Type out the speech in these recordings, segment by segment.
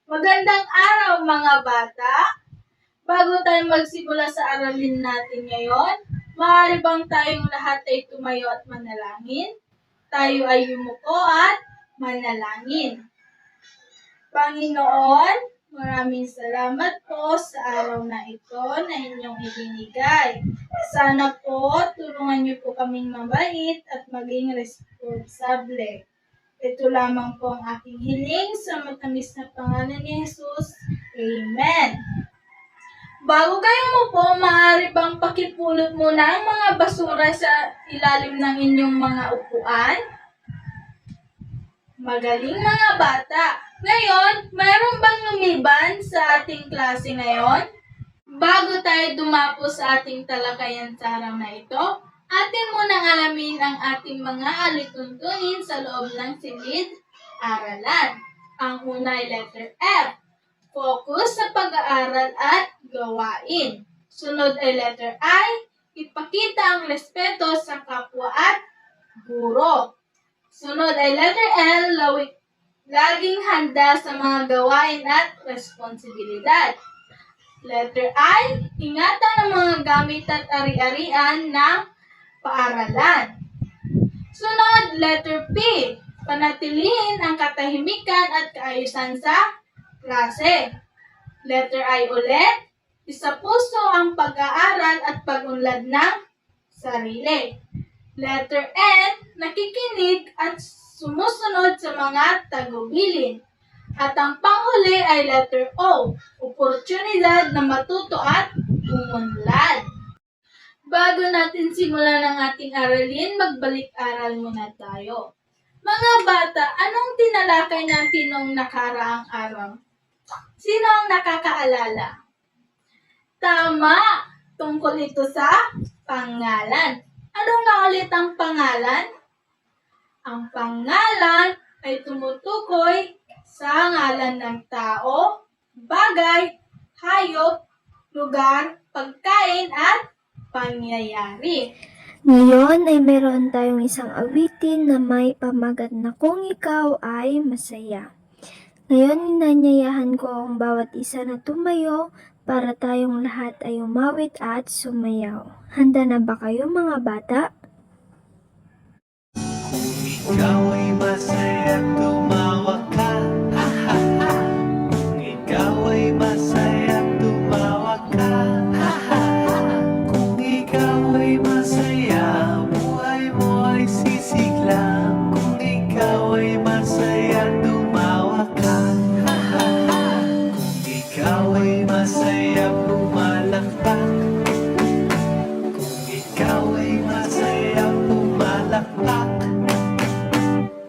Magandang araw mga bata! Bago tayo magsimula sa aralin natin ngayon, maaari bang tayong lahat ay tumayo at manalangin? Tayo ay yumuko at manalangin. Panginoon, maraming salamat po sa araw na ito na inyong ibinigay. Sana po tulungan niyo po kaming mabait at maging responsable. Ito lamang po ang aking hiling sa matamis na pangalan ni Jesus. Amen. Bago kayo mo po, maaari bang pakipulot muna ang mga basura sa ilalim ng inyong mga upuan? Magaling mga bata! Ngayon, mayroon bang lumiban sa ating klase ngayon? Bago tayo dumapo sa ating talakayan sa araw na ito, atin munang alamin ang ating mga alituntunin sa loob ng silid-aralan. Ang una ay letter F. Focus sa pag-aaral at gawain. Sunod ay letter I. Ipakita ang respeto sa kapwa at guro. Sunod ay letter L. Laging handa sa mga gawain at responsibilidad. Letter I. Ingatan ang mga gamit at ari-arian ng paaralan. Sunod, letter P. Panatilihin ang katahimikan at kaayusan sa klase. Letter I ulit. Isapuso ang pag-aaral at pag-unlad ng sarili. Letter N. Nakikinig at sumusunod sa mga tagubilin. At ang panghuli ay letter O. Oportunidad na matuto at umunlad. Bago natin simulan ang ating aralin, magbalik-aral muna tayo. Mga bata, anong tinalakay natin noong nakaraang araw? Sino ang nakakaalala? Tama! Tungkol ito sa pangalan. Anong nga ulit ang pangalan? Ang pangalan ay tumutukoy sa ngalan ng tao, bagay, hayop, lugar, pagkain at pangyayari. Ngayon ay meron tayong isang awitin na may pamagat na kung ikaw ay masaya. Ngayon inanyayahan ko ang bawat isa na tumayo para tayong lahat ay umawit at sumayaw. Handa na ba kayo mga bata? Ikaw ay masaya, tumawa ka, ha ha ha. Kung ikaw ay masaya, tumawa ka, ha ha ha. Kung ikaw ay masaya, buhay mo ay sisigla. Kung ikaw ay masaya, tumawa ka, ha ha ha. Kung ikaw ay masaya, pumalakpak. Kung ikaw ay masaya, pumalakpak.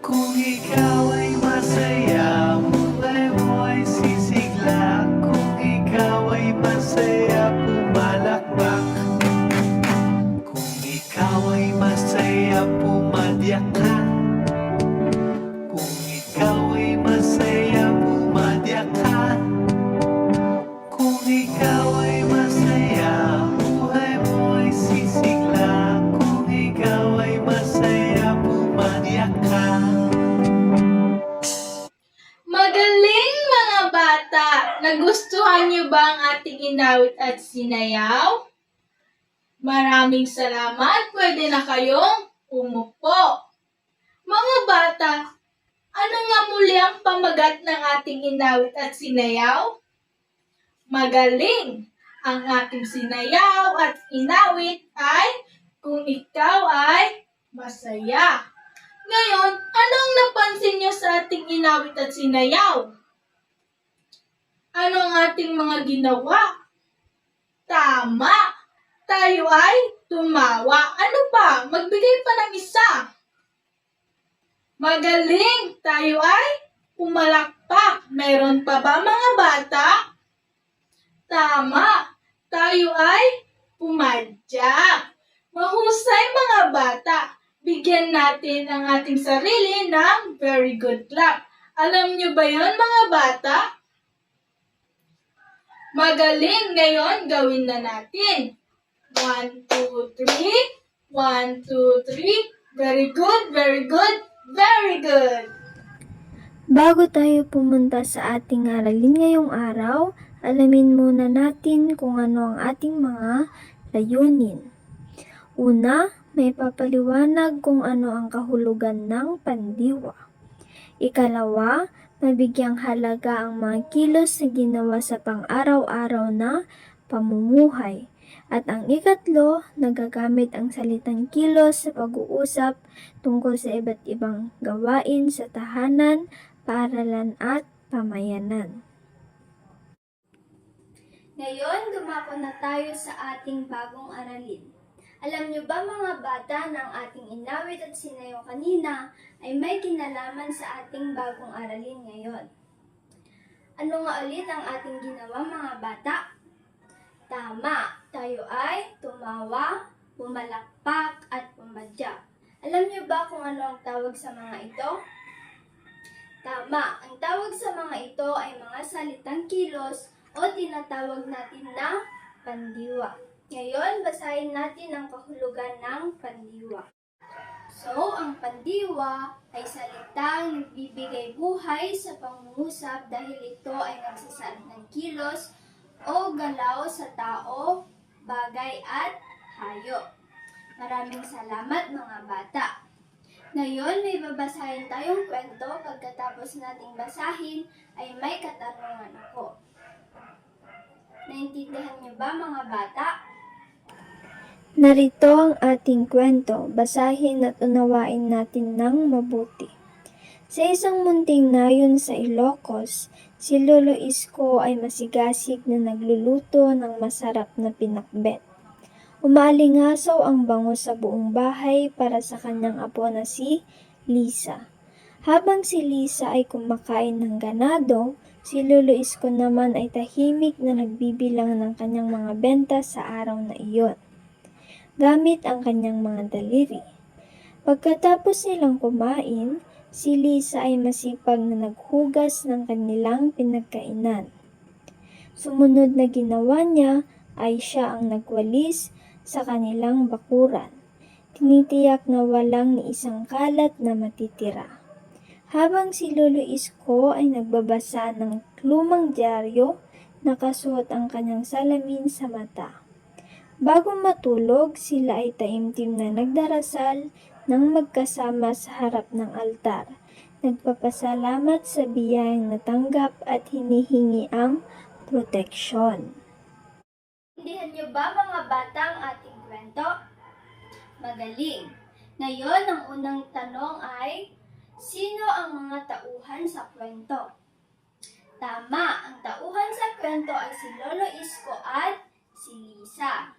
Kung ikaw ay masaya, buhay mo ay sisigla. Kung ikaw ay masaya, pumalakpak. Kung ikaw ay masaya, pumadyak ka. Kung ikaw ay masaya, pumadyak ka. Kung ikaw ay masaya, buhay mo ay sisigla. Kung ikaw ay masaya, pumadyak ka. Magaling mga bata! Nagustuhan niyo ba ang ating inawit at sinayaw? Maraming salamat! Pwede na kayong umupo. Mga bata, ano nga muli ang pamagat ng ating inawit at sinayaw? Magaling! Ang ating sinayaw at inawit ay kung ikaw ay masaya. Ngayon, anong napansin niyo sa ating inawit at sinayaw? Ano ang ating mga ginawa? Tama! Tayo ay tumawa. Ano pa? Magbigay pa ng isa. Magaling! Tayo ay pumalakpak. Meron pa ba mga bata? Tama! Tayo ay pumadyak. Mahusay mga bata! Bigyan natin ang ating sarili ng very good clap. Alam niyo ba yon mga bata? Magaling! Ngayon, gawin na natin. 1, 2, 3. 1, 2, 3. Very good, very good, very good. Bago tayo pumunta sa ating aralin ngayong araw, alamin muna natin kung ano ang ating mga layunin. Una, may papaliwanag kung ano ang kahulugan ng pandiwa. Ikalawa, mabigyang halaga ang mga kilos na ginawa sa pang-araw-araw na pamumuhay. At ang ikatlo, nagagamit ang salitang kilos sa pag-uusap tungkol sa iba't ibang gawain sa tahanan, paaralan at pamayanan. Ngayon, dumako na tayo sa ating bagong aralin. Alam niyo ba mga bata na ang ating inawit at sinayaw kanina ay may kinalaman sa ating bagong aralin ngayon? Ano nga ulit ang ating ginawa mga bata? Tama, tayo ay tumawa, pumalakpak at pumadya. Alam niyo ba kung ano ang tawag sa mga ito? Tama, ang tawag sa mga ito ay mga salitang kilos o tinatawag natin na pandiwa. Ngayon, basahin natin ang kahulugan ng pandiwa. So, ang pandiwa ay salitang nagbibigay buhay sa pangungusap dahil ito ay nagsasaad ng kilos o galaw sa tao, bagay at hayop. Maraming salamat mga bata. Ngayon, may babasahin tayong kwento. Pagkatapos nating basahin, ay may katanungan ako. Naintindihan niyo ba mga bata? Narito ang ating kwento. Basahin at unawain natin ng mabuti. Sa isang munting nayon sa Ilocos, si Lolo Isko ay masigasig na nagluluto ng masarap na pinakbet. Umaalingasaw ang bango sa buong bahay para sa kanyang apo na si Lisa. Habang si Lisa ay kumakain ng ganado, si Lolo Isko naman ay tahimik na nagbibilang ng kanyang mga benta sa araw na iyon, gamit ang kanyang mga daliri. Pagkatapos nilang kumain, si Lisa ay masipag na naghugas ng kanilang pinagkainan. Sumunod na ginawa niya ay siya ang nagwalis sa kanilang bakuran. Tinitiyak na walang ni isang kalat na matitira. Habang si Lolo Isko ay nagbabasa ng lumang dyaryo, nakasuot ang kanyang salamin sa mata. Bago matulog, sila ay taimtim na nagdarasal ng magkasama sa harap ng altar. Nagpapasalamat sa biyayang natanggap at hinihingi ang proteksyon. Naintindihan niyo ba mga bata ang ating kwento? Magaling! Ngayon, ang unang tanong ay, sino ang mga tauhan sa kwento? Tama, ang tauhan sa kwento ay si Lolo Isko at si Lisa.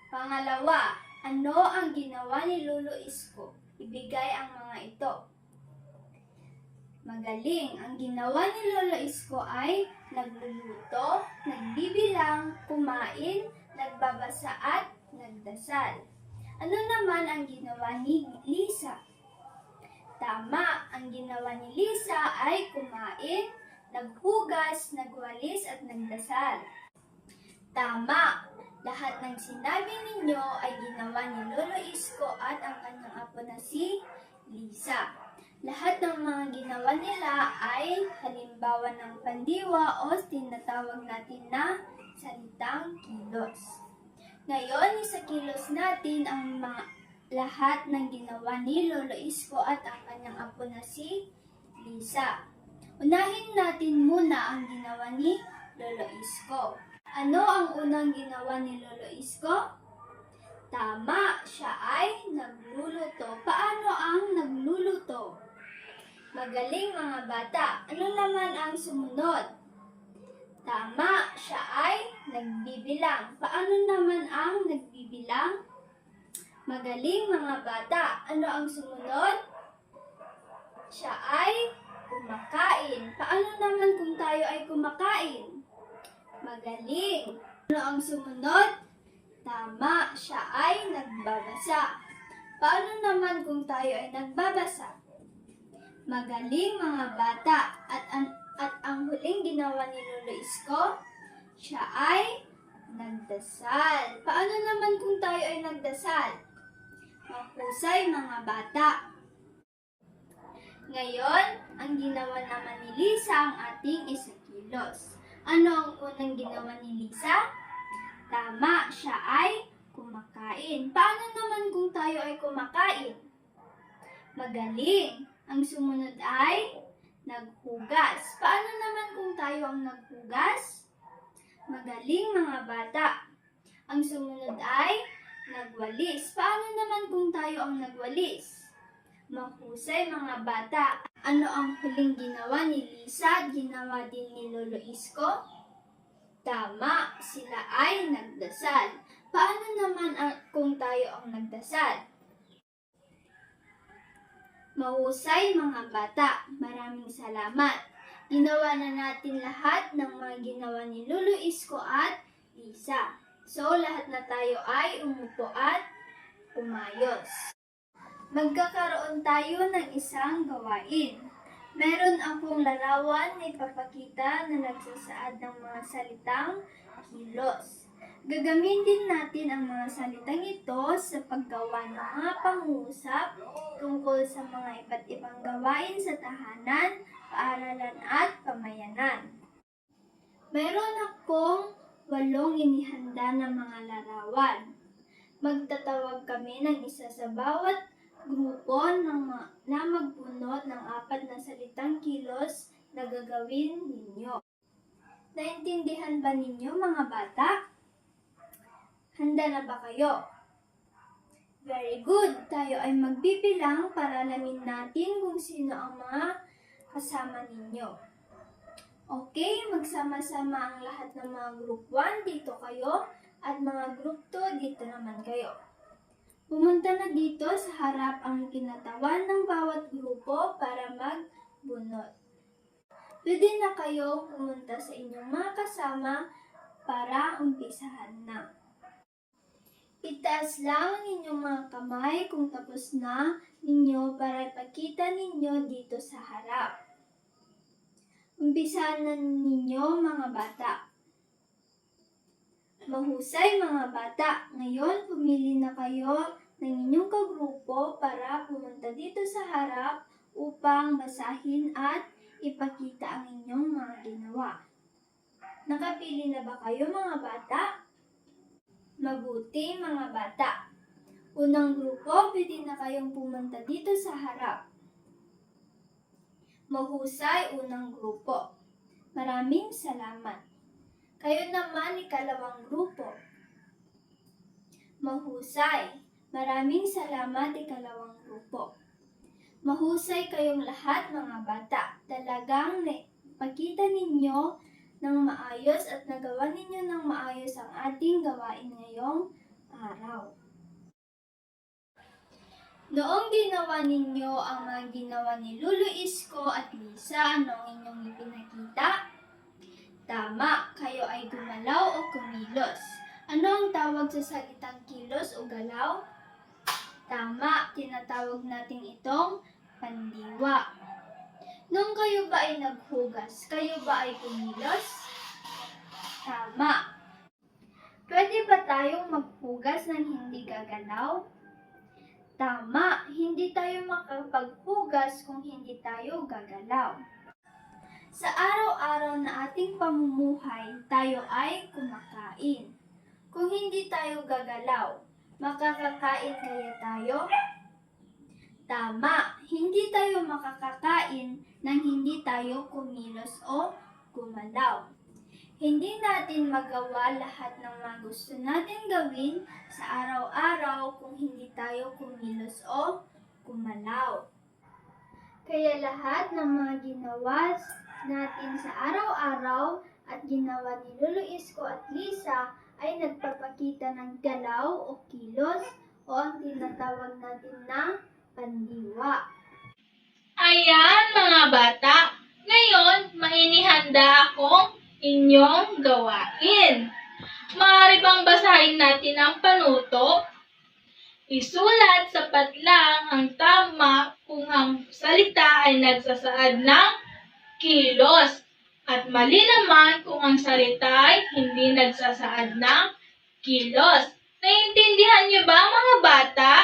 Pangalawa, ano ang ginawa ni Lolo Isko? Ibigay ang mga ito. Magaling! Ang ginawa ni Lolo Isko ay nagluluto, nagbibilang, kumain, nagbabasa at nagdasal. Ano naman ang ginawa ni Lisa? Tama! Ang ginawa ni Lisa ay kumain, naghugas, nagwalis at nagdasal. Tama! Lahat ng sinabi ninyo ay ginawa ni Lolo Isko at ang kanyang apo na si Lisa. Lahat ng mga ginawa nila ay halimbawa ng pandiwa o tinatawag natin na salitang kilos. Ngayon, isakilos natin ang lahat ng ginawa ni Lolo Isko at ang kanyang apo na si Lisa. Unahin natin muna ang ginawa ni Lolo Isko. Ano ang unang ginawa ni Lolo Isko? Tama, siya ay nagluluto. Paano ang nagluluto? Magaling mga bata. Ano naman ang sumunod? Tama, siya ay nagbibilang. Paano naman ang nagbibilang? Magaling mga bata. Ano ang sumunod? Siya ay kumakain. Paano naman kung tayo ay kumakain? Magaling. Ano ang sumunod? Tama, siya ay nagbabasa. Paano naman kung tayo ay nagbabasa? Magaling mga bata. At ang huling ginawa ni Lolo Isko, siya ay nagdasal. Paano naman kung tayo ay nagdasal? Mahusay mga bata. Ngayon, ang ginawa naman ni Lisa ang ating isakilos. Ano ang unang ginawa ni Lisa? Tama, siya ay kumakain. Paano naman kung tayo ay kumakain? Magaling. Ang sumunod ay naghugas. Paano naman kung tayo ang naghugas? Magaling mga bata. Ang sumunod ay nagwalis. Paano naman kung tayo ang nagwalis? Mahusay mga bata. Ano ang huling ginawa ni Lisa at ginawa din ni Lolo Isko? Tama, sila ay nagdasal. Paano naman kung tayo ang nagdasal? Mahusay mga bata. Maraming salamat. Ginawa na natin lahat ng mga ginawa ni Lolo Isko at Lisa. So, lahat na tayo ay umupo at umayos. Magkakaroon tayo ng isang gawain. Meron akong larawan na ipapakita na nagsasaad ng mga salitang kilos. Gagamitin natin ang mga salitang ito sa paggawa ng mga pangungusap tungkol sa mga iba't ibang gawain sa tahanan, paaralan at pamayanan. Meron akong 8 inihanda na mga larawan. Magtatawag kami ng isa sa bawat grupo na magbunot ng 4 na salitang kilos na gagawin ninyo. Naintindihan ba ninyo mga bata? Handa na ba kayo? Very good! Tayo ay magbibilang para alamin natin kung sino ang mga kasama ninyo. Okay, magsama-sama ang lahat ng mga group 1 dito kayo at mga group 2 dito naman kayo. Pumunta na dito sa harap ang kinatawan ng bawat grupo para magbunot. Pwede na kayo pumunta sa inyong mga kasama para umpisahan na. Itaas lang ang inyong mga kamay kung tapos na ninyo para ipakita ninyo dito sa harap. Umpisahan na ninyo mga bata. Mahusay mga bata. Ngayon, pumili na kayo ng inyong kagrupo para pumunta dito sa harap upang basahin at ipakita ang inyong mga ginawa. Nakapili na ba kayo mga bata? Mabuti mga bata. Unang grupo, pwede na kayong pumunta dito sa harap. Mahusay unang grupo. Maraming salamat. Kayo naman ikalawang grupo. Mahusay. Maraming salamat ikalawang grupo. Mahusay kayong lahat mga bata. Talagang pakita ninyo ng maayos at nagawa ninyo ng maayos ang ating gawain ngayong araw. Noong ginawa ninyo ang mga ginawa ni Lolo Isko at Lisa, ano ang inyong ipinakita? Tama, kayo ay gumalaw o kumilos. Ano ang tawag sa salitang kilos o galaw? Tama, tinatawag natin itong pandiwa. Nung kayo ba ay naghugas, kayo ba ay kumilos? Tama. Pwede ba tayong maghugas ng hindi gagalaw? Tama, hindi tayo makapaghugas kung hindi tayo gagalaw. Sa araw-araw na ating pamumuhay, tayo ay kumakain. Kung hindi tayo gagalaw, makakakain kaya tayo? Tama, hindi tayo makakakain nang hindi tayo kumilos o gumalaw. Hindi natin magawa lahat ng mga gusto natin gawin sa araw-araw kung hindi tayo kumilos o gumalaw. Kaya lahat ng mga ginawa natin sa araw-araw at ginawa ni Lolo Isko at Lisa ay nagpapakita ng galaw o kilos o ang tinatawag natin na pandiwa. Ayan mga bata, ngayon mainihanda akong inyong gawain. Maaari bang basahin natin ang panuto? Isulat sapat lang ang tama kung ang salita ay nagsasaad ng kilos at mali naman kung ang salita ay hindi nagsasaad ng kilos. Naiintindihan niyo ba mga bata?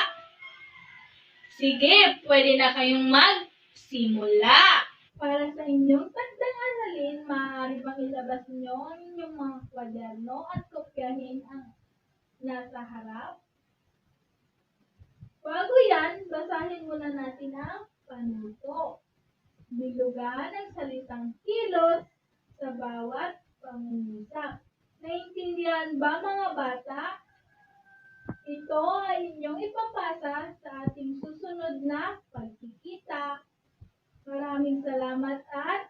Sige, pwede na kayong magsimula. Para sa inyong tandang aralin, maaari bang ilabas niyo ang inyong mga kwaderno at kopyahin ang nasa harap? Bago yan, basahin muna natin ang panuto. Bilugan ang salitang kilos sa bawat pangungusap. Naintindihan ba mga bata? Ito ay inyong ipapasa sa ating susunod na pagkikita. Maraming salamat at